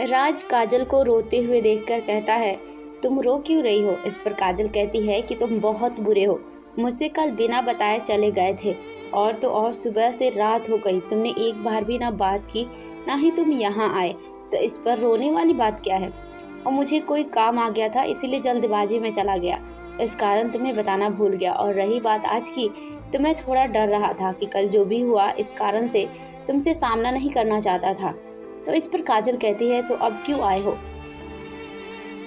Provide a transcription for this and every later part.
राज काजल को रोते हुए देखकर कहता है, तुम रो क्यों रही हो? इस पर काजल कहती है कि तुम बहुत बुरे हो, मुझसे कल बिना बताए चले गए थे और तो और सुबह से रात हो गई, तुमने एक बार भी ना बात की, ना ही तुम यहाँ आए, तो इस पर रोने वाली बात क्या है? और मुझे कोई काम आ गया था इसीलिए जल्दबाजी में चला गया, इस कारण तुम्हें बताना भूल गया। और रही बात आज की, तो मैं थोड़ा डर रहा था कि कल जो भी हुआ इस कारण से तुमसे सामना नहीं करना चाहता था। तो इस पर काजल कहती है, तो अब क्यों आए हो?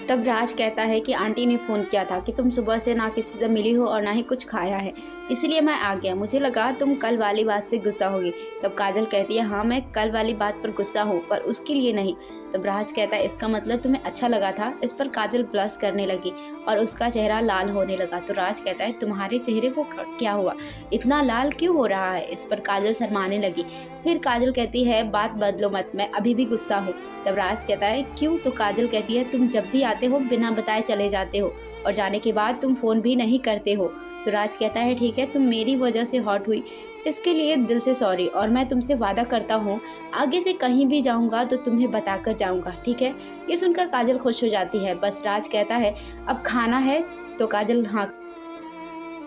तब राज कहता है कि आंटी ने फ़ोन किया था कि तुम सुबह से ना किसी से मिली हो और ना ही कुछ खाया है, इसीलिए मैं आ गया, मुझे लगा तुम कल वाली बात से गुस्सा होगी। तब काजल कहती है, हाँ मैं कल वाली बात पर गुस्सा हूँ पर उसके लिए नहीं। तब राज कहता है, इसका मतलब तुम्हें अच्छा लगा था? इस पर काजल ब्लश करने लगी और उसका चेहरा लाल होने लगा। तो राज कहता है, तुम्हारे चेहरे को क्या हुआ, इतना लाल क्यों हो रहा है? इस पर काजल शर्माने लगी। फिर काजल कहती है, बात बदलो मत, मैं अभी भी गुस्सा हूँ। तब राज कहता है, क्यों? तो काजल कहती है, तुम जब भी आते हो बिना बताए चले जाते हो और जाने के बाद तुम फ़ोन भी नहीं करते हो। तो राज कहता है, ठीक है, तुम मेरी वजह से हॉट हुई, इसके लिए दिल से सॉरी, और मैं तुमसे वादा करता हूँ आगे से कहीं भी जाऊँगा तो तुम्हें बताकर जाऊँगा, ठीक है? ये सुनकर काजल खुश हो जाती है। बस राज कहता है, अब खाना है? तो काजल हाँ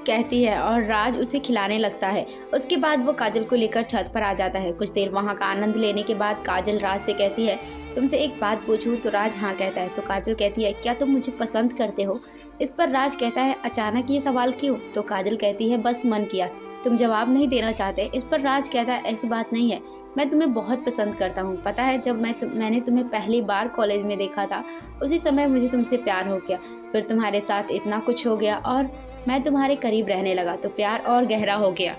कहती है और राज उसे खिलाने लगता है। उसके बाद वो काजल को लेकर छत पर आ जाता है। कुछ देर वहाँ का आनंद लेने के बाद काजल राज से कहती है, तुमसे एक बात पूछूं? तो राज हाँ कहता है। तो काजल कहती है, क्या तुम मुझे पसंद करते हो? इस पर राज कहता है, अचानक ये सवाल क्यों? तो काजल कहती है, बस मन किया, तुम जवाब नहीं देना चाहते। इस पर राज कहता है, ऐसी बात नहीं है, मैं तुम्हें बहुत पसंद करता हूँ। पता है, जब मैंने तुम्हें पहली बार कॉलेज में देखा था उसी समय मुझे तुमसे प्यार हो गया, फिर तुम्हारे साथ इतना कुछ हो गया और मैं तुम्हारे करीब रहने लगा तो प्यार और गहरा हो गया।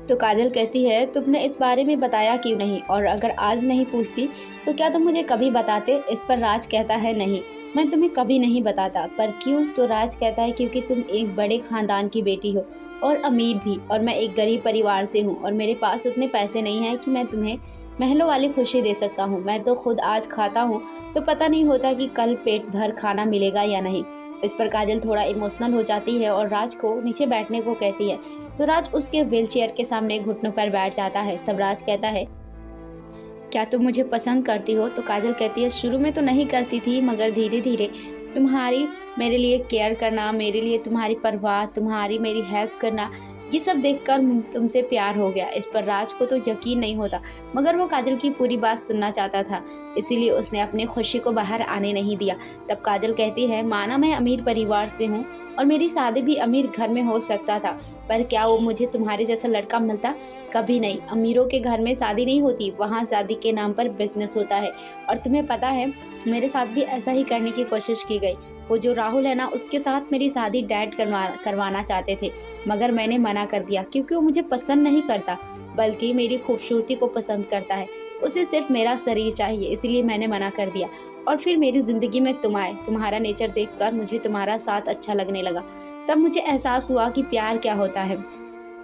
तो काजल कहती है, तुमने इस बारे में बताया क्यों नहीं, और अगर आज नहीं पूछती तो क्या तुम मुझे कभी बताते? इस पर राज कहता है, नहीं, मैं तुम्हें कभी नहीं बताता। पर क्यों? तो राज कहता है, क्योंकि तुम एक बड़े खानदान की बेटी हो और अमीर भी, और मैं एक गरीब परिवार से हूँ और मेरे पास उतने पैसे नहीं हैं कि मैं तुम्हें महलों वाली खुशी दे सकता हूँ। मैं तो खुद आज खाता हूँ तो पता नहीं होता कि कल पेट भर खाना मिलेगा या नहीं। इस पर काजल थोड़ा इमोशनल हो जाती है और राज को नीचे बैठने को कहती है। तो राज उसके व्हील चेयर के सामने घुटनों पर बैठ जाता है। तब राज कहता है, क्या तुम मुझे पसंद करती हो? तो काजल कहती है, शुरू में तो नहीं करती थी, मगर धीरे धीरे तुम्हारी मेरे लिए केयर करना, मेरे लिए तुम्हारी परवाह, तुम्हारी मेरी हेल्प करना, ये सब देखकर तुमसे प्यार हो गया। इस पर राज को तो यकीन नहीं होता, मगर वो काजल की पूरी बात सुनना चाहता था, इसीलिए उसने अपनी खुशी को बाहर आने नहीं दिया। तब काजल कहती है, माना मैं अमीर परिवार से हूँ और मेरी शादी भी अमीर घर में हो सकता था, पर क्या वो मुझे तुम्हारे जैसा लड़का मिलता? कभी नहीं। अमीरों के घर में शादी नहीं होती, वहाँ शादी के नाम पर बिजनेस होता है। और तुम्हें पता है, मेरे साथ भी ऐसा ही करने की कोशिश की गई। वो जो राहुल है ना, उसके साथ मेरी शादी डैड करवाना चाहते थे, मगर मैंने मना कर दिया, क्योंकि वो मुझे पसंद नहीं करता, बल्कि मेरी खूबसूरती को पसंद करता है। उसे सिर्फ मेरा शरीर चाहिए, इसलिए मैंने मना कर दिया। और फिर मेरी ज़िंदगी में तुम आए, तुम्हारा नेचर देखकर मुझे तुम्हारा साथ अच्छा लगने लगा। तब मुझे एहसास हुआ कि प्यार क्या होता है।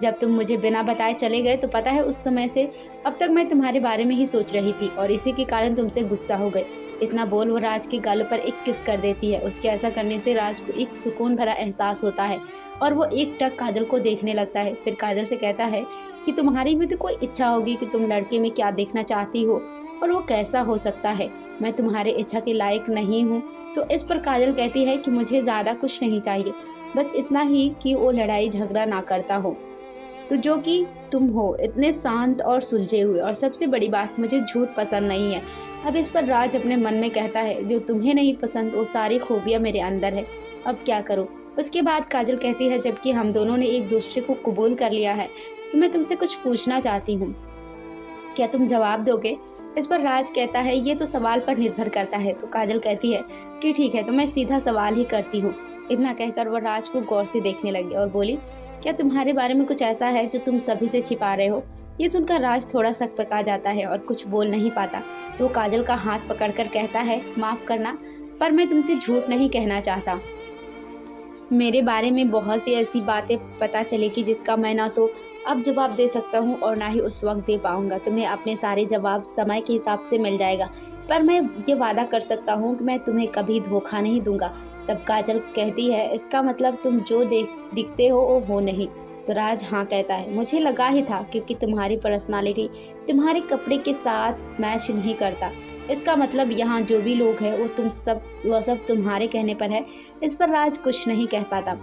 जब तुम मुझे बिना बताए चले गए तो पता है, उस समय से अब तक मैं तुम्हारे बारे में ही सोच रही थी और इसी के कारण तुमसे गुस्सा हो गई। इतना बोल वो राज के गाल पर एक किस कर देती है। उसके ऐसा करने से राज को एक सुकून भरा एहसास होता है और वो एक टक काजल को देखने लगता है। फिर काजल से कहता है कि तुम्हारी भी तो कोई इच्छा होगी कि तुम लड़के में क्या देखना चाहती हो, और वो कैसा हो सकता है? मैं तुम्हारे इच्छा के लायक नहीं हूँ। तो इस पर काजल कहती है कि मुझे ज़्यादा कुछ नहीं चाहिए, बस इतना ही कि वो लड़ाई झगड़ा ना करता हो, तो जो कि तुम हो, इतने शांत और सुलझे हुए, और सबसे बड़ी बात, मुझे झूठ पसंद नहीं है। अब इस पर राज अपने मन में कहता है, जो तुम्हें नहीं पसंद वो सारी खूबियाँ मेरे अंदर है, अब क्या करूँ? उसके बाद काजल कहती है, जबकि हम दोनों ने एक दूसरे को कबूल कर लिया है, तो मैं तुमसे कुछ पूछना चाहती हूँ, क्या तुम जवाब दोगे? इस पर राज कहता है, ये तो सवाल पर निर्भर करता है। तो काजल कहती है कि ठीक है, तो मैं सीधा सवाल ही करती हूँ। इतना कहकर वह राज को गौर से देखने लगी और बोली, क्या तुम्हारे बारे में कुछ ऐसा है जो तुम सभी से छिपा रहे हो? ये सुनकर राज थोड़ा सकपका जाता है और कुछ बोल नहीं पाता। तो काजल का हाथ पकड़कर कहता है, माफ़ करना, पर मैं तुमसे झूठ नहीं कहना चाहता। मेरे बारे में बहुत सी ऐसी बातें पता चलेगी जिसका मैं ना तो अब जवाब दे सकता हूँ और ना ही उस वक्त दे पाऊँगा। तुम्हें अपने सारे जवाब समय के हिसाब से मिल जाएगा, पर मैं ये वादा कर सकता हूँ कि मैं तुम्हें कभी धोखा नहीं दूंगा। तब काजल कहती है, इसका मतलब तुम जो दिखते हो वो हो नहीं? तो राज हाँ कहता है, मुझे लगा ही था, क्योंकि तुम्हारी पर्सनालिटी तुम्हारे कपड़े के साथ मैच नहीं करता। इसका मतलब यहाँ जो भी लोग हैं वो सब तुम्हारे कहने पर है। इस पर राज कुछ नहीं कह पाता।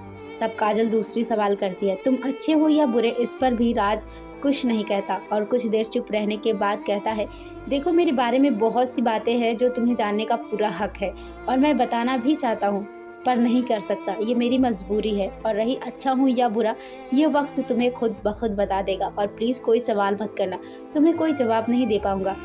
तब काजल दूसरी सवाल करती है, तुम अच्छे हो या बुरे? इस पर भी राज कुछ नहीं कहता और कुछ देर चुप रहने के बाद कहता है, देखो मेरे बारे में बहुत सी बातें हैं जो तुम्हें जानने का पूरा हक है और मैं बताना भी चाहता हूँ पर नहीं कर सकता। ये मेरी मजबूरी है और रही अच्छा हूँ या बुरा, ये वक्त तुम्हें खुद ब खुद बता देगा। और प्लीज़ कोई सवाल मत करना, तुम्हें कोई जवाब नहीं दे पाऊंगा।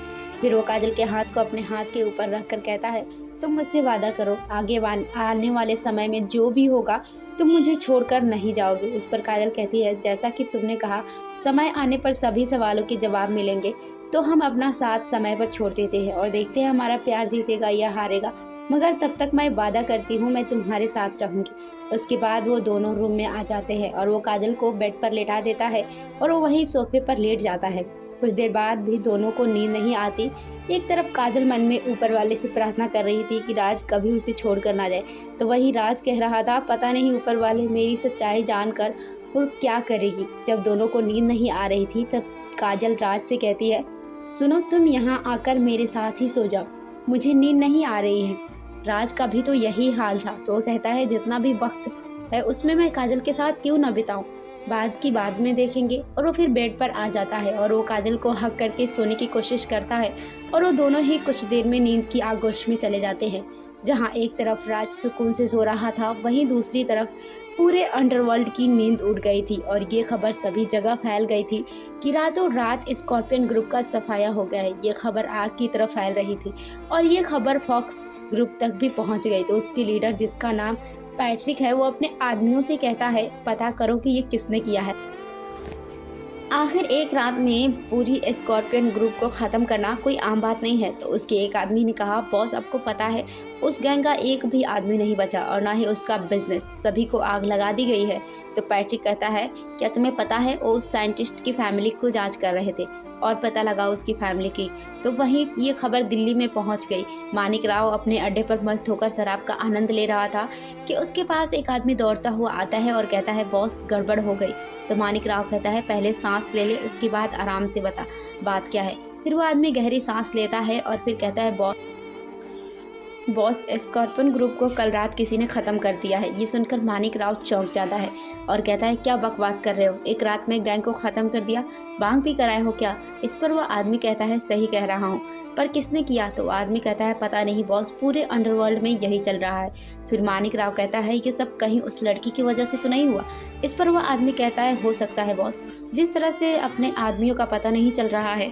फिर वो काजल के हाथ को अपने हाथ के ऊपर रख कर कहता है, तुम मुझसे वादा करो आने वाले समय में जो भी होगा तुम मुझे छोड़कर नहीं जाओगे। इस पर काजल कहती है, जैसा कि तुमने कहा समय आने पर सभी सवालों के जवाब मिलेंगे, तो हम अपना साथ समय पर छोड़ देते हैं और देखते हैं हमारा प्यार जीतेगा या हारेगा। मगर तब तक मैं वादा करती हूँ मैं तुम्हारे साथ रहूँगी। उसके बाद वो दोनों रूम में आ जाते हैं और वो काजल को बेड पर लेटा देता है और वो वहीं सोफे पर लेट जाता है। कुछ देर बाद भी दोनों को नींद नहीं आती। एक तरफ काजल मन में ऊपर वाले से प्रार्थना कर रही थी कि राज कभी उसे छोड़ कर ना जाए, तो वही राज कह रहा था, पता नहीं ऊपर वाले मेरी सच्चाई जानकर और क्या करेगी। जब दोनों को नींद नहीं आ रही थी तब काजल राज से कहती है, सुनो तुम यहाँ आकर मेरे साथ ही सो जाओ, मुझे नींद नहीं आ रही है। राज का भी तो यही हाल था, तो वो कहता है, जितना भी वक्त है उसमें मैं काजल के साथ क्यों ना बिताऊं, बाद में देखेंगे। और वो फिर बेड पर आ जाता है और वो काजल को हक करके सोने की कोशिश करता है और वो दोनों ही कुछ देर में नींद की आगोश में चले जाते हैं। जहाँ एक तरफ राज सुकून से सो रहा था, वहीं दूसरी तरफ पूरे अंडरवर्ल्ड की नींद उड़ गई थी और ये खबर सभी जगह फैल गई थी कि रातों रात स्कॉर्पियन ग्रुप का सफाया हो गया है। ये खबर आग की तरफ फैल रही थी और ये खबर फॉक्स ग्रुप तक भी पहुंच गई। तो उसकी लीडर, जिसका नाम पैट्रिक है, वो अपने आदमियों से कहता है, पता करो कि ये किसने किया है। आखिर एक रात में पूरी स्कॉर्पियन ग्रुप को ख़त्म करना कोई आम बात नहीं है। तो उसके एक आदमी ने कहा, बॉस आपको पता है उस गैंग का एक भी आदमी नहीं बचा और ना ही उसका बिजनेस, सभी को आग लगा दी गई है। तो पैट्रिक कहता है, क्या तुम्हें पता है वो उस साइंटिस्ट की फैमिली को जांच कर रहे थे और पता लगा उसकी फैमिली की। तो वहीं ये खबर दिल्ली में पहुंच गई। मानिक राव अपने अड्डे पर मस्त होकर शराब का आनंद ले रहा था कि उसके पास एक आदमी दौड़ता हुआ आता है और कहता है, बॉस गड़बड़ हो गई। तो मानिक राव कहता है, पहले सांस ले ले, उसके बाद आराम से बता बात क्या है। फिर वो आदमी गहरी सांस लेता है और फिर कहता है, बॉस स्कॉर्पियन ग्रुप को कल रात किसी ने ख़त्म कर दिया है। ये सुनकर मानिक राव चौंक जाता है और कहता है, क्या बकवास कर रहे हो, एक रात में गैंग को ख़त्म कर दिया, बांग भी कराए हो क्या? इस पर वो आदमी कहता है, सही कह रहा हूँ, पर किसने किया? तो आदमी कहता है, पता नहीं बॉस, पूरे अंडरवर्ल्ड में यही चल रहा है। फिर मानिक राव कहता है, ये सब कहीं उस लड़की की वजह से तो नहीं हुआ? इस पर वो आदमी कहता है, हो सकता है बॉस, जिस तरह से अपने आदमियों का पता नहीं चल रहा है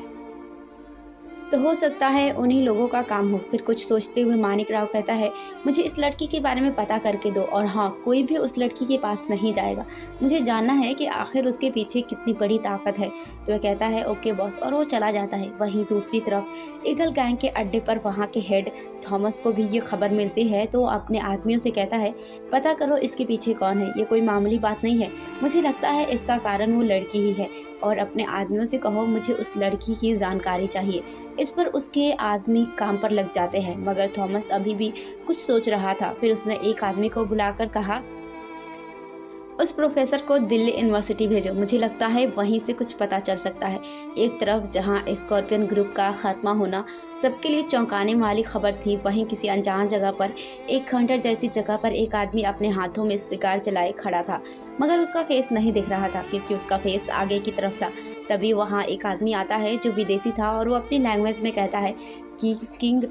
तो हो सकता है उन्हीं लोगों का काम हो। फिर कुछ सोचते हुए मानिक राव कहता है, मुझे इस लड़की के बारे में पता करके दो और हाँ, कोई भी उस लड़की के पास नहीं जाएगा, मुझे जानना है कि आखिर उसके पीछे कितनी बड़ी ताकत है। तो वह कहता है, ओके बॉस, और वो चला जाता है। वहीं दूसरी तरफ ईगल गैंग के अड्डे पर वहाँ के हेड थॉमस को भी ये खबर मिलती है, तो अपने आदमियों से कहता है, पता करो इसके पीछे कौन है, ये कोई मामूली बात नहीं है, मुझे लगता है इसका कारण वो लड़की ही है और अपने आदमियों से कहो मुझे उस लड़की की जानकारी चाहिए। इस पर उसके आदमी काम पर लग जाते हैं, मगर थॉमस अभी भी कुछ सोच रहा था। फिर उसने एक आदमी को बुलाकर कहा, उस प्रोफेसर को दिल्ली यूनिवर्सिटी भेजो, मुझे लगता है वहीं से कुछ पता चल सकता है। एक तरफ जहां स्कॉर्पियन ग्रुप का खात्मा होना सबके लिए चौंकाने वाली खबर थी, वहीं किसी अनजान जगह पर एक खंडर जैसी जगह पर एक आदमी अपने हाथों में सिगार जलाए खड़ा था, मगर उसका फेस नहीं दिख रहा था क्योंकि उसका फेस आगे की तरफ था। तभी वहाँ एक आदमी आता है जो विदेशी था और वो अपनी लैंग्वेज में कहता है कि किंग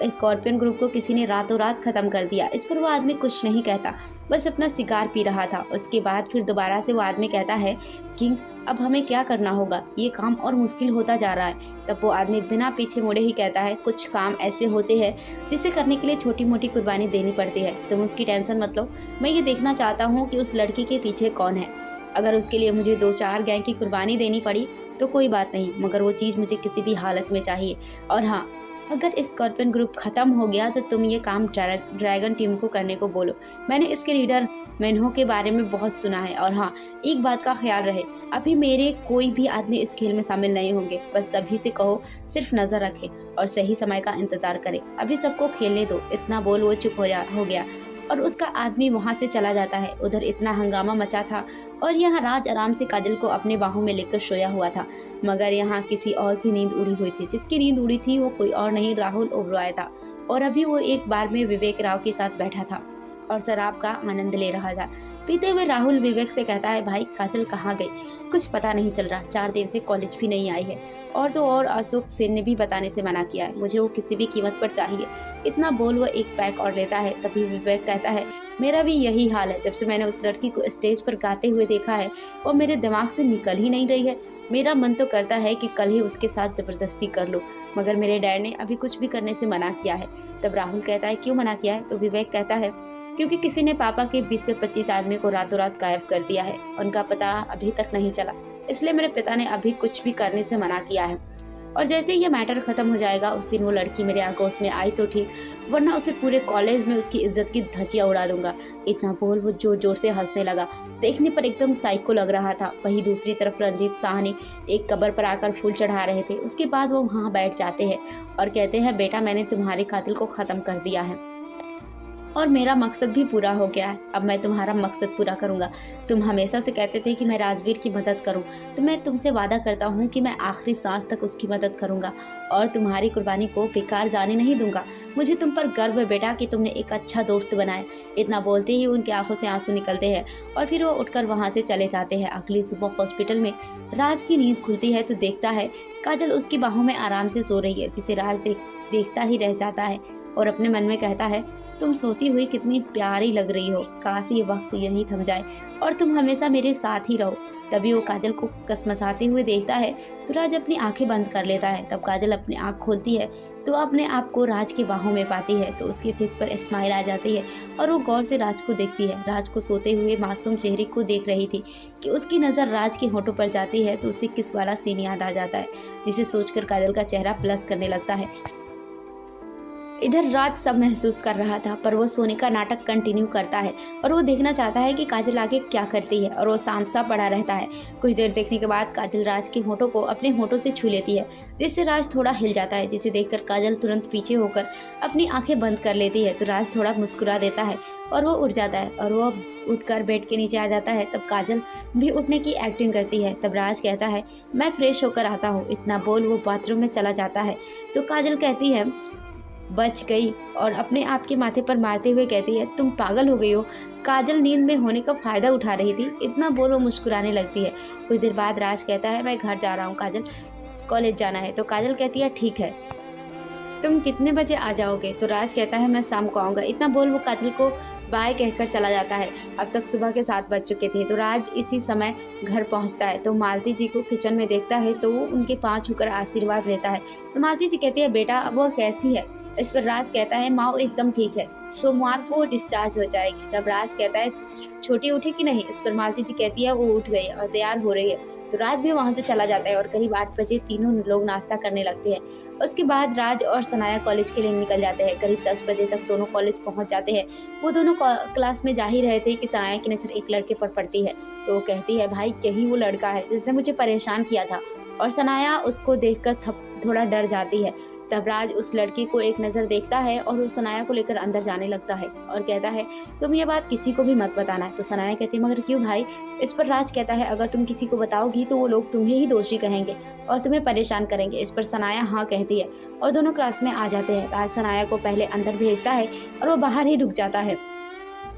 स्कॉर्पियन ग्रुप को किसी ने रातों रात ख़त्म कर दिया। इस पर वो आदमी कुछ नहीं कहता, बस अपना सिगार पी रहा था। उसके बाद फिर दोबारा से वो आदमी कहता है, किंग अब हमें क्या करना होगा, ये काम और मुश्किल होता जा रहा है। तब वो आदमी बिना पीछे मुड़े ही कहता है, कुछ काम ऐसे होते हैं जिसे करने के लिए छोटी मोटी कुर्बानी देनी पड़ती है, तुम उसकी टेंशन मत लो। मैं ये देखना चाहता हूँ कि उस लड़की के पीछे कौन है। अगर उसके लिए मुझे 2-4 गैंग की कुर्बानी देनी पड़ी तो कोई बात नहीं, मगर वो चीज़ मुझे किसी भी हालत में चाहिए। और हाँ, अगर स्कॉर्पियन ग्रुप ख़त्म हो गया तो तुम ये काम ड्रैगन टीम को करने को बोलो। मैंने इसके लीडर मेनहो के बारे में बहुत सुना है। और हाँ, एक बात का ख्याल रहे, अभी मेरे कोई भी आदमी इस खेल में शामिल नहीं होंगे। बस सभी से कहो सिर्फ नज़र रखें और सही समय का इंतज़ार करें। अभी सबको खेलने दो। इतना बोल वो चुप हो गया और उसका आदमी वहाँ से चला जाता है। उधर इतना हंगामा मचा था और यहाँ राज आराम से काजल को अपने बाहों में लेकर सोया हुआ था, मगर यहाँ किसी और की नींद उड़ी हुई थी। जिसकी नींद उड़ी थी वो कोई और नहीं, राहुल ओबरॉय था। और अभी वो एक बार में विवेक राव के साथ बैठा था और शराब का आनंद ले रहा था। पीते हुए राहुल विवेक से कहता है, भाई काजल कहाँ गई? कुछ पता नहीं चल रहा, 4 दिन से कॉलेज भी नहीं आई है। और तो और अशोक सेन ने भी बताने से मना किया है, मुझे वो किसी भी कीमत पर चाहिए। इतना बोल वो एक पैक और लेता है। तभी विवेक कहता है, मेरा भी यही हाल है। जब से मैंने उस लड़की को स्टेज पर गाते हुए देखा है वो मेरे दिमाग से निकल ही नहीं रही है। मेरा मन तो करता है कि कल ही उसके साथ जबरदस्ती कर लो, मगर मेरे डैड ने अभी कुछ भी करने से मना किया है। तब राहुल कहता है, क्यों मना किया है? तो विवेक कहता है, क्योंकि किसी ने पापा के 20 से 25 आदमी को रातों रात गायब कर दिया है। उनका पता अभी तक नहीं चला, इसलिए मेरे पिता ने अभी कुछ भी करने से मना किया है। और जैसे ही ये मैटर खत्म हो जाएगा उस दिन वो लड़की मेरे आगोश में आई तो ठीक, वरना उसे पूरे कॉलेज में उसकी इज्जत की धज्जियां उड़ा दूंगा। इतना बोल वो जोर जोर से हंसने लगा। देखने पर एकदम साइको लग रहा था। वहीं दूसरी तरफ रंजीत शाह ने एक कब्र पर आकर फूल चढ़ा रहे थे। उसके बाद वो वहाँ बैठ जाते हैं और कहते हैं, बेटा मैंने तुम्हारे कातिल को खत्म कर दिया है और मेरा मकसद भी पूरा हो गया है। अब मैं तुम्हारा मकसद पूरा करूंगा। तुम हमेशा से कहते थे कि मैं राजवीर की मदद करूं, तो मैं तुमसे वादा करता हूं कि मैं आखिरी सांस तक उसकी मदद करूंगा और तुम्हारी कुर्बानी को बेकार जाने नहीं दूंगा। मुझे तुम पर गर्व है बेटा कि तुमने एक अच्छा दोस्त बनाया। इतना बोलते ही उनकी आंखों से आंसू निकलते हैं और फिर वो उठकर वहाँ से चले जाते हैं। अगली सुबह हॉस्पिटल में राज की नींद खुलती है तो देखता है काजल उसकी बाहों में आराम से सो रही है, जिसे राज देखता ही रह जाता है और अपने मन में कहता है, तुम सोती हुई कितनी प्यारी लग रही हो, काश ये वक्त यहीं थम जाए और तुम हमेशा मेरे साथ ही रहो। तभी वो काजल को कसमसाते हुए देखता है तो राज अपनी आंखें बंद कर लेता है। तब काजल अपनी आंख खोलती है तो अपने आप को राज के बाहों में पाती है तो उसके फेस पर स्माइल आ जाती है और वो गौर से राज को देखती है। राज को सोते हुए मासूम चेहरे को देख रही थी कि उसकी नज़र राज के होठों पर जाती है तो उसे किस वाला सीन याद आ जाता है, जिसे सोचकर काजल का चेहरा प्लस करने लगता है। इधर राज सब महसूस कर रहा था, पर वो सोने का नाटक कंटिन्यू करता है और वो देखना चाहता है कि काजल आगे क्या करती है और वो शांत सा पड़ा रहता है। कुछ देर देखने के बाद काजल राज के होठों को अपने होठों से छू लेती है, जिससे राज थोड़ा हिल जाता है, जिसे देखकर काजल तुरंत पीछे होकर अपनी आंखें बंद कर लेती है। तो राज थोड़ा मुस्कुरा देता है और वो उठ जाता है और वो उठकर बेड के नीचे आ जाता है। तब काजल भी उठने की एक्टिंग करती है। तब राज कहता है, मैं फ्रेश होकर आता हूँ। इतना बोल वो बाथरूम में चला जाता है तो काजल कहती है, बच गई, और अपने आप के माथे पर मारते हुए कहती है, तुम पागल हो गई हो। काजल नींद में होने का फ़ायदा उठा रही थी। इतना बोल वो मुस्कुराने लगती है। कुछ देर बाद राज कहता है, मैं घर जा रहा हूँ काजल, कॉलेज जाना है। तो काजल कहती है, ठीक है, तुम कितने बजे आ जाओगे? तो राज कहता है, मैं शाम को आऊँगा। इतना बोल वो काजल को बाय कहकर चला जाता है। अब तक सुबह के 7 बज चुके थे तो राज इसी समय घर पहुंचता है तो मालती जी को किचन में देखता है तो वो उनके पाँव छूकर आशीर्वाद लेता है। तो मालती जी कहती है, बेटा अब वो कैसी है? इस पर राज कहता है, माँ एकदम ठीक है, सोमवार को डिस्चार्ज हो जाएगी। तब राज कहता है, छोटी उठी कि नहीं? इस पर मालती जी कहती है, वो उठ गई और तैयार हो रही है। तो राज भी वहाँ से चला जाता है और करीब 8 बजे तीनों लोग नाश्ता करने लगते हैं। उसके बाद राज और सनाया कॉलेज के लिए निकल जाते हैं। करीब 10 बजे तक दोनों कॉलेज पहुँच जाते हैं। वो दोनों क्लास में जा ही रहे थे कि सनाया की नज़र एक लड़के पर पड़ती है तो वो कहती है, भाई यही वो लड़का है जिसने मुझे परेशान किया था। और सनाया उसको देखकर थोड़ा डर जाती है। तब राज उस लड़की को एक नज़र देखता है और उस सनाया को लेकर अंदर जाने लगता है और कहता है, तुम ये बात किसी को भी मत बताना है। तो सनाया कहती है, मगर क्यों भाई? इस पर राज कहता है, अगर तुम किसी को बताओगी तो वो लोग तुम्हें ही दोषी कहेंगे और तुम्हें परेशान करेंगे। इस पर सनाया हाँ कहती है और दोनों क्लास में आ जाते हैं। राज सनाया को पहले अंदर भेजता है और वो बाहर ही रुक जाता है।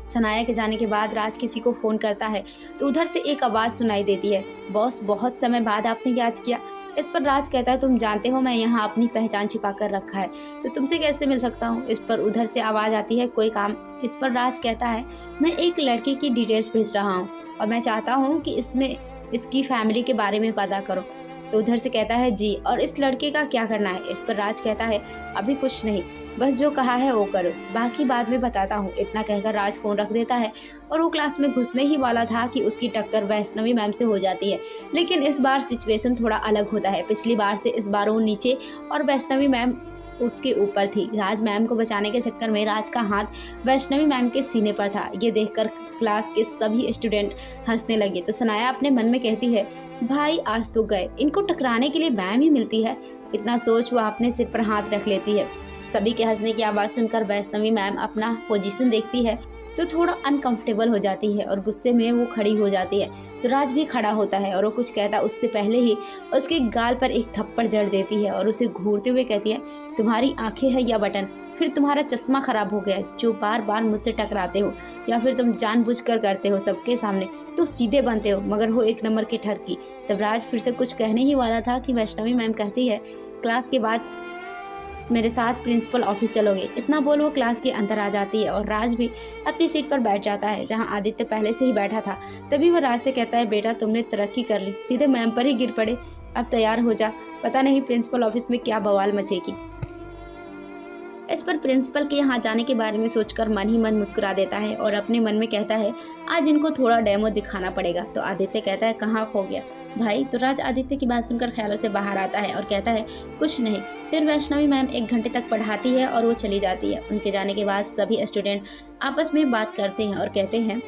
सनाया के जाने के बाद राज किसी को फ़ोन करता है तो उधर से एक आवाज़ सुनाई देती है, बॉस बहुत समय बाद आपने याद किया। इस पर राज कहता है, तुम जानते हो मैं यहाँ अपनी पहचान छिपा कर रखा है तो तुमसे कैसे मिल सकता हूँ। इस पर उधर से आवाज़ आती है, कोई काम? इस पर राज कहता है, मैं एक लड़की की डिटेल्स भेज रहा हूँ और मैं चाहता हूँ कि इसमें इसकी फैमिली के बारे में पता करो। तो उधर से कहता है, जी, और इस लड़के का क्या करना है? इस पर राज कहता है, अभी कुछ नहीं, बस जो कहा है वो करो, बाकी बाद में बताता हूँ। इतना कहकर राज फ़ोन रख देता है और वो क्लास में घुसने ही वाला था कि उसकी टक्कर वैष्णवी मैम से हो जाती है। लेकिन इस बार सिचुएशन थोड़ा अलग होता है। पिछली बार से इस बार वो नीचे और वैष्णवी मैम उसके ऊपर थी। राज मैम को बचाने के चक्कर में राज का हाथ वैष्णवी मैम के सीने पर था। ये देखकर क्लास के सभी स्टूडेंट हंसने लगे। तो सनाया अपने मन में कहती है, भाई आज तो गए, इनको टकराने के लिए मैम ही मिलती है। इतना सोच वह अपने सिर पर हाथ रख लेती है। सभी के हंसने की आवाज़ सुनकर वैष्णवी मैम अपना पोजीशन देखती है तो थोड़ा अनकंफर्टेबल हो जाती है और गुस्से में वो खड़ी हो जाती है। तो राज भी खड़ा होता है और वो कुछ कहता उससे पहले ही उसके गाल पर एक थप्पड़ जड़ देती है और उसे घूरते हुए कहती है, तुम्हारी आंखें हैं या बटन, फिर तुम्हारा चश्मा खराब हो गया है जो बार बार मुझसे टकराते हो, या फिर तुम जानबूझकर करते हो सबके सामने तो सीधे बनते हो मगर हो एक नंबर की ठरकी। तब राज फिर से कुछ कहने ही वाला था कि वैष्णवी मैम कहती है, क्लास के बाद मेरे साथ प्रिंसिपल ऑफिस चलोगे। इतना बोल वो क्लास के अंदर आ जाती है और राज भी अपनी सीट पर बैठ जाता है जहां आदित्य पहले से ही बैठा था। तभी वो राज से कहता है, बेटा तुमने तरक्की कर ली, सीधे मैम पर ही गिर पड़े, अब तैयार हो जा, पता नहीं प्रिंसिपल ऑफिस में क्या बवाल मचेगी। इस पर प्रिंसिपल के यहाँ जाने के बारे में सोचकर मन ही मन मुस्कुरा देता है और अपने मन में कहता है, आज इनको थोड़ा डेमो दिखाना पड़ेगा। तो आदित्य कहता है, कहाँ खो गया भाई। तो राज आदित्य की बात सुनकर ख्यालों से बाहर आता है और कहता है, कुछ नहीं। फिर वैष्णवी मैम 1 घंटे तक पढ़ाती है और वो चली जाती है। उनके जाने के बाद सभी स्टूडेंट आपस में बात करते हैं और कहते हैं,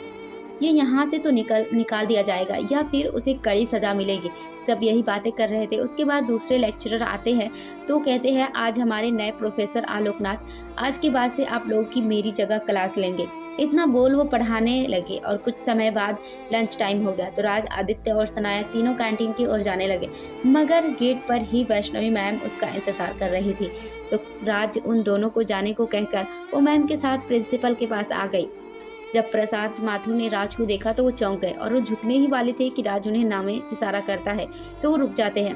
ये यहाँ से तो निकाल दिया जाएगा या फिर उसे कड़ी सजा मिलेगी। सब यही बातें कर रहे थे। उसके बाद दूसरे लेक्चरर आते हैं तो कहते हैं, आज हमारे नए प्रोफेसर आलोकनाथ, आज के बाद से आप लोगों की मेरी जगह क्लास लेंगे। इतना बोल वो पढ़ाने लगे और कुछ समय बाद लंच टाइम हो गया। तो राज, आदित्य और सनाया तीनों कैंटीन की ओर जाने लगे, मगर गेट पर ही वैष्णवी मैम उसका इंतजार कर रही थी। तो राज उन दोनों को जाने को कहकर वो मैम के साथ प्रिंसिपल के पास आ गई। जब प्रशांत माथुर ने राज को देखा तो वो चौंक गए और वो झुकने ही वाले थे कि राज उन्हें नामे इशारा करता है तो वो रुक जाते हैं।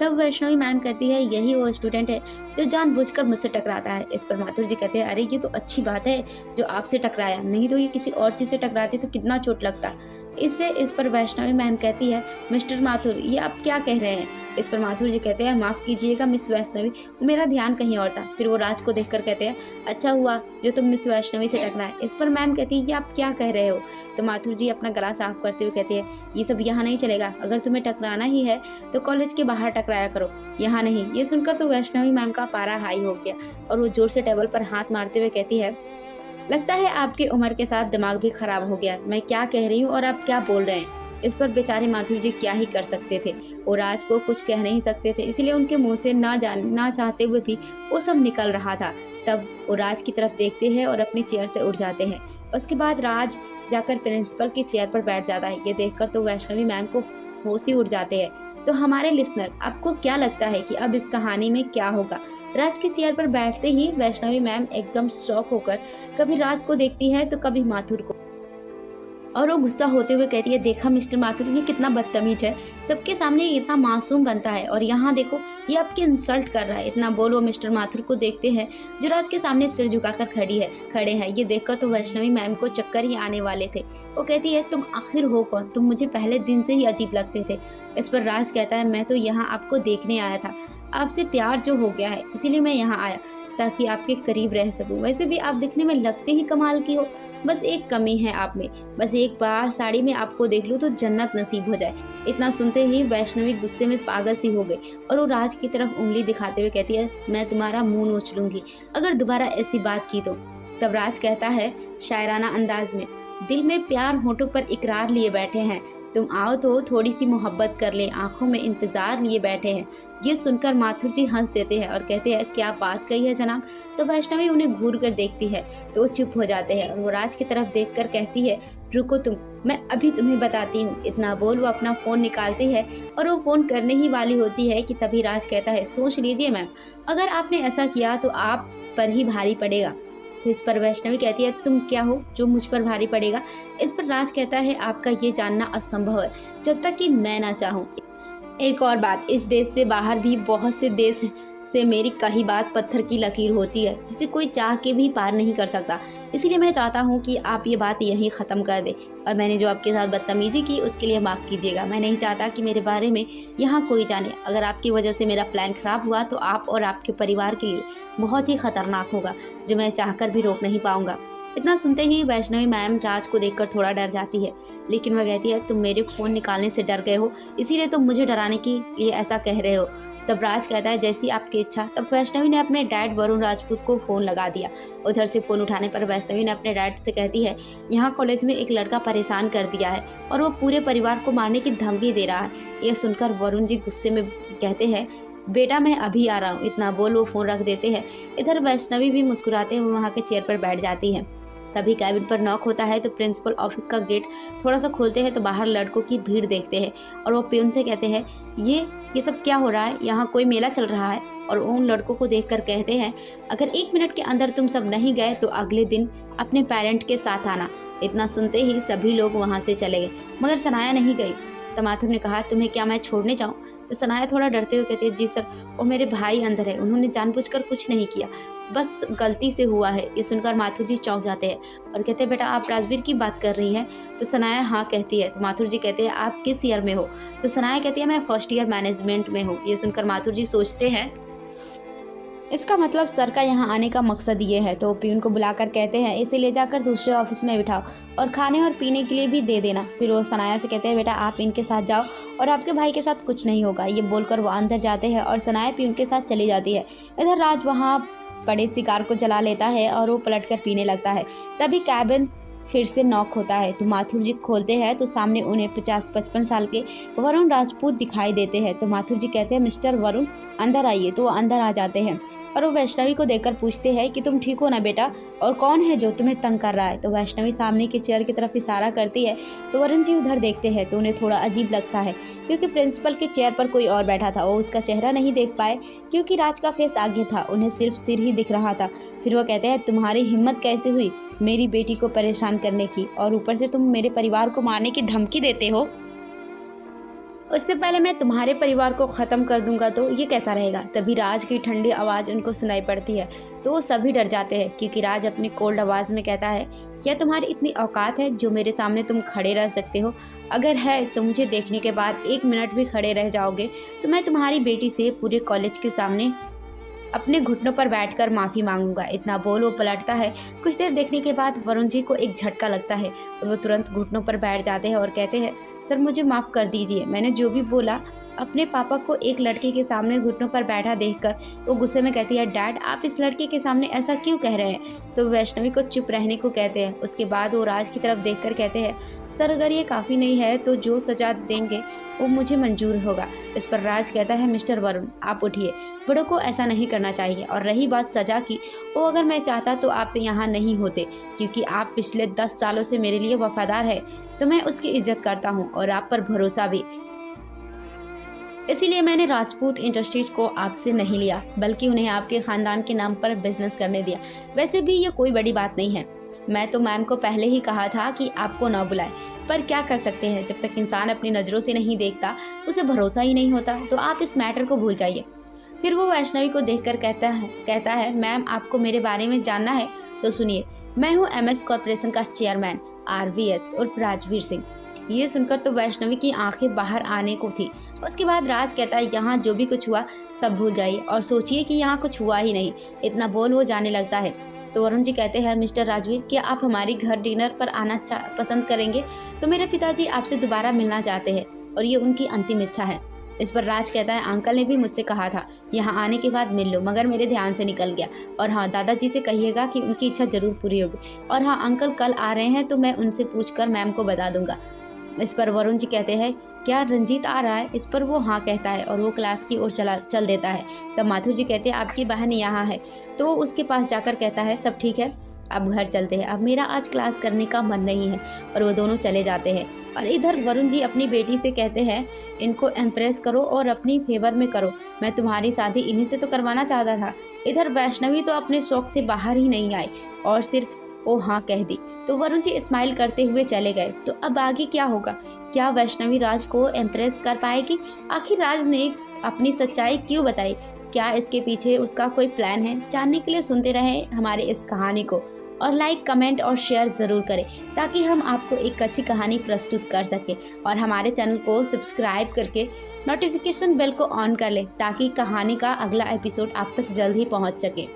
तब वैष्णवी मैम कहती है, यही वो स्टूडेंट है जो जानबूझकर मुझसे टकराता है। इस पर माथुर जी कहते हैं, अरे ये तो अच्छी बात है जो आपसे टकराया, नहीं तो ये किसी और चीज़ से टकराते तो कितना चोट लगता। इस पर वैष्णवी मैम कहती है, मिस्टर माथुर ये आप क्या कह रहे हैं। इस पर माथुर जी कहते हैं, माफ़ कीजिएगा मिस वैष्णवी, मेरा ध्यान कहीं और था। फिर वो राज को देखकर कहते हैं, अच्छा हुआ जो तुम मिस वैष्णवी से टकराए। इस पर मैम कहती है, ये आप क्या कह रहे हो। तो माथुर जी अपना गला साफ करते हुए कहते हैं, ये सब यहाँ नहीं चलेगा, अगर तुम्हें टकराना ही है तो कॉलेज के बाहर टकराया करो, यहाँ नहीं। ये सुनकर तो वैष्णवी मैम का पारा हाई हो गया और वो जोर से टेबल पर हाथ मारते हुए कहती है, लगता है आपकी उम्र के साथ दिमाग भी खराब हो गया, मैं क्या कह रही हूँ और आप क्या बोल रहे हैं। इस पर बेचारे माथुर जी क्या ही कर सकते थे, वो राज को कुछ कह नहीं सकते थे, इसलिए उनके मुंह से ना चाहते हुए भी वो सब निकल रहा था। तब वो राज की तरफ देखते हैं और अपनी चेयर से उठ जाते हैं। उसके बाद राज जाकर प्रिंसिपल की चेयर पर बैठ जाता है। ये देखकर तो वैष्णवी मैम को होश ही उड़ जाते हैं। तो हमारे लिसनर, आपको क्या लगता है कि अब इस कहानी में क्या होगा। राज की चेयर पर बैठते ही वैष्णवी मैम एकदम शॉक होकर कभी राज को देखती है तो कभी माथुर को, और वो गुस्सा होते हुए कहती है, देखा मिस्टर माथुर ये कितना बदतमीज है, सबके सामने ये इतना मासूम बनता है और यहाँ देखो ये आपकी इंसल्ट कर रहा है। इतना बोल वो मिस्टर माथुर को देखते हैं जो राज के सामने सिर झुकाकर खड़े हैं। ये देखकर तो वैष्णवी मैम को चक्कर ही आने वाले थे। वो कहती है, तुम आखिर हो कौन, तुम मुझे पहले दिन से ही अजीब लगते थे। इस पर राज कहता है, मैं तो यहाँ आपको देखने आया था, आपसे प्यार जो हो गया है इसीलिए मैं यहाँ आया ताकि आपके करीब रह सकूं। वैसे भी आप दिखने में लगते ही कमाल की हो, बस एक कमी है आप में, बस एक बार साड़ी में आपको देख लूं तो जन्नत नसीब हो जाए। इतना सुनते ही वैष्णवी गुस्से में पागल सी हो गई और वो राज की तरफ उंगली दिखाते हुए कहती है, मैं तुम्हारा मुंह नोच लूंगी अगर दोबारा ऐसी बात की तो। तब राज कहता है शायराना अंदाज में, दिल में प्यार होठों पर इकरार लिए बैठे हैं, तुम आओ तो थोड़ी सी मोहब्बत कर ले, आंखों में इंतजार लिए बैठे हैं। ये सुनकर माथुर जी हंस देते हैं और कहते हैं, क्या बात कही है जनाब। तो वैष्णवी उन्हें घूर कर देखती है तो वो चुप हो जाते हैं और वो राज की तरफ देखकर कहती है, रुको तुम, मैं अभी तुम्हें बताती हूँ। इतना बोल वो अपना फ़ोन निकालती है और वो फ़ोन करने ही वाली होती है कि तभी राज कहता है, सोच लीजिए मैम, अगर आपने ऐसा किया तो आप पर ही भारी पड़ेगा। तो इस पर वैष्णवी कहती है, तुम क्या हो जो मुझ पर भारी पड़ेगा। इस पर राज कहता है, आपका ये जानना असंभव है जब तक कि मैं ना चाहूँ। एक और बात, इस देश से बाहर भी बहुत से देश से मेरी कही बात पत्थर की लकीर होती है जिसे कोई चाह के भी पार नहीं कर सकता। इसीलिए मैं चाहता हूँ कि आप ये बात यहीं ख़त्म कर दें और मैंने जो आपके साथ बदतमीजी की उसके लिए माफ़ कीजिएगा। मैं नहीं चाहता कि मेरे बारे में यहाँ कोई जाने। अगर आपकी वजह से मेरा प्लान ख़राब हुआ तो आप और आपके परिवार के लिए बहुत ही ख़तरनाक होगा जो मैं चाहकर भी रोक नहीं पाऊँगा। इतना सुनते ही वैष्णवी मैम राज को देखकर थोड़ा डर जाती है, लेकिन वह कहती है, तुम मेरे फ़ोन निकालने से डर गए हो इसीलिए तुम मुझे डराने के लिए ऐसा कह रहे हो। तब राज कहता है, जैसी आपकी इच्छा। तब वैष्णवी ने अपने डैड वरुण राजपूत को फ़ोन लगा दिया। उधर से फ़ोन उठाने पर वैष्णवी ने अपने डैड से कहती है, यहाँ कॉलेज में एक लड़का परेशान कर दिया है और वो पूरे परिवार को मारने की धमकी दे रहा है। यह सुनकर वरुण जी गुस्से में कहते हैं, बेटा मैं अभी आ रहा हूँ। इतना बोल वो फ़ोन रख देते हैं। इधर वैष्णवी भी मुस्कुराते हुए वहाँ के चेयर पर बैठ जाती है। तभी कैबिन पर नॉक होता है तो प्रिंसिपल ऑफिस का गेट थोड़ा सा खोलते हैं तो बाहर लड़कों की भीड़ देखते हैं और वो प्यून से कहते हैं ये सब क्या हो रहा है, यहाँ कोई मेला चल रहा है। और उन लड़कों को देखकर कहते हैं अगर 1 मिनट के अंदर तुम सब नहीं गए तो अगले दिन अपने पेरेंट के साथ आना। इतना सुनते ही सभी लोग वहाँ से चले गए, मगर सनाया नहीं गई। तो माथुर ने कहा तुम्हें क्या मैं छोड़ने जाऊँ? तो सनाया थोड़ा डरते हुए कहती है जी सर, वो मेरे भाई अंदर है, उन्होंने जानबूझकर कुछ नहीं किया, बस गलती से हुआ है। ये सुनकर माथुर जी चौंक जाते हैं और कहते हैं बेटा आप राजवीर की बात कर रही हैं? तो सनाया हाँ कहती है। तो माथुर जी कहते हैं आप किस ईयर में हो? तो सनाया कहती है मैं फर्स्ट ईयर मैनेजमेंट में हूँ। ये सुनकर माथुर जी सोचते हैं इसका मतलब सर का यहाँ आने का मकसद ये है। तो प्यून को बुलाकर कहते हैं इसे ले जाकर दूसरे ऑफिस में बिठाओ और खाने और पीने के लिए भी दे देना। फिर वो सनाया से कहते हैं बेटा आप इनके साथ जाओ और आपके भाई के साथ कुछ नहीं होगा। ये बोलकर वो अंदर जाते हैं और सनाया प्यून के साथ चली जाती है। इधर राज वहाँ बड़े सिगार को जला लेता है और वो पलटकर पीने लगता है। तभी कैबिन फिर से नॉक होता है तो माथुर जी खोलते हैं तो सामने उन्हें 50-55 साल के वरुण राजपूत दिखाई देते हैं। तो माथुर जी कहते हैं मिस्टर वरुण अंदर आइए। तो वो अंदर आ जाते हैं और वो वैष्णवी को देखकर पूछते हैं कि तुम ठीक हो ना बेटा, और कौन है जो तुम्हें तंग कर रहा है? तो वैष्णवी सामने के चेयर की तरफ इशारा करती है तो वरुण जी उधर देखते हैं तो उन्हें थोड़ा अजीब लगता है क्योंकि प्रिंसिपल के चेयर पर कोई और बैठा था। वो उसका चेहरा नहीं देख पाए क्योंकि राज का फेस आगे था, उन्हें सिर्फ सिर ही दिख रहा था। फिर वो कहते हैं तुम्हारी हिम्मत कैसे हुई मेरी बेटी को परेशान करने की, और ऊपर से तुम मेरे परिवार को मारने की धमकी देते हो। उससे पहले मैं तुम्हारे परिवार को ख़त्म कर दूंगा तो ये कैसा रहेगा? तभी राज की ठंडी आवाज़ उनको सुनाई पड़ती है तो वो सभी डर जाते हैं क्योंकि राज अपनी कोल्ड आवाज़ में कहता है क्या तुम्हारी इतनी औकात है जो मेरे सामने तुम खड़े रह सकते हो? अगर है तो मुझे देखने के बाद 1 मिनट भी खड़े रह जाओगे तो मैं तुम्हारी बेटी से पूरे कॉलेज के सामने अपने घुटनों पर बैठकर माफ़ी मांगूंगा। इतना बोल वो पलटता है। कुछ देर देखने के बाद वरुण जी को एक झटका लगता है और वो तुरंत घुटनों पर बैठ जाते हैं और कहते हैं सर मुझे माफ़ कर दीजिए, मैंने जो भी बोला। अपने पापा को एक लड़के के सामने घुटनों पर बैठा देखकर वो गुस्से में कहती है डैड आप इस लड़के के सामने ऐसा क्यों कह रहे हैं? तो वैष्णवी को चुप रहने को कहते हैं। उसके बाद वो राज की तरफ देखकर कहते हैं सर अगर ये काफ़ी नहीं है तो जो सजा देंगे वो मुझे मंजूर होगा। इस पर राज कहता है मिस्टर वरुण आप उठिए, बड़ों को ऐसा नहीं करना चाहिए। और रही बात सजा की, वो अगर मैं चाहता तो आप यहाँ नहीं होते क्योंकि आप पिछले 10 सालों से मेरे लिए वफादार है तो मैं उसकी इज्जत करता हूँ और आप पर भरोसा भी। इसीलिए मैंने राजपूत इंडस्ट्रीज को आपसे नहीं लिया बल्कि उन्हें आपके ख़ानदान के नाम पर बिजनेस करने दिया। वैसे भी ये कोई बड़ी बात नहीं है, मैं तो मैम को पहले ही कहा था कि आपको ना बुलाए, पर क्या कर सकते हैं जब तक इंसान अपनी नज़रों से नहीं देखता उसे भरोसा ही नहीं होता। तो आप इस मैटर को भूल जाइए। फिर वो वैष्णवी को देखकर कहता है मैम आपको मेरे बारे में जानना है तो सुनिए, मैं हूँ MS कॉरपोरेशन का चेयरमैन RVS उर्फ राजवीर सिंह। ये सुनकर तो वैष्णवी की आंखें बाहर आने को थी। उसके बाद राज कहता है यहाँ जो भी कुछ हुआ सब भूल जाइए और सोचिए कि यहाँ कुछ हुआ ही नहीं। इतना बोल वो जाने लगता है। तो वरुण जी कहते हैं मिस्टर राजवीर क्या आप हमारे घर डिनर पर आना पसंद करेंगे? तो मेरे पिताजी आपसे दोबारा मिलना चाहते हैं और ये उनकी अंतिम इच्छा है। इस पर राज कहता है अंकल ने भी मुझसे कहा था यहाँ आने के बाद मिल लो, मगर मेरे ध्यान से निकल गया। और हाँ दादाजी से कहिएगा कि उनकी इच्छा ज़रूर पूरी होगी। और हाँ अंकल कल आ रहे हैं तो मैं उनसे पूछकर मैम को बता दूंगा। इस पर वरुण जी कहते हैं क्या रंजीत आ रहा है? इस पर वो हाँ कहता है और वो क्लास की ओर चल देता है। तब माथुर जी कहते हैं आपकी बहन यहाँ है। तो वो उसके पास जाकर कहता है सब ठीक है, अब घर चलते हैं, अब मेरा आज क्लास करने का मन नहीं है। और वो दोनों चले जाते हैं। और इधर वरुण जी अपनी बेटी से कहते हैं इनको इम्प्रेस करो और अपनी फेवर में करो, मैं तुम्हारी शादी इन्हीं से तो करवाना चाहता था। इधर वैष्णवी तो अपने शौक से बाहर ही नहीं आई और सिर्फ वो हाँ कह दी। तो वरुण जी स्माइल करते हुए चले गए। तो अब आगे क्या होगा? क्या वैष्णवी राज को इम्प्रेस कर पाएगी? आखिर राज ने अपनी सच्चाई क्यों बताई? क्या इसके पीछे उसका कोई प्लान है? जानने के लिए सुनते रहें हमारे इस कहानी को और लाइक कमेंट और शेयर ज़रूर करें ताकि हम आपको एक अच्छी कहानी प्रस्तुत कर सकें। और हमारे चैनल को सब्सक्राइब करके नोटिफिकेशन बेल को ऑन कर लें ताकि कहानी का अगला एपिसोड आप तक जल्द ही पहुंच सके।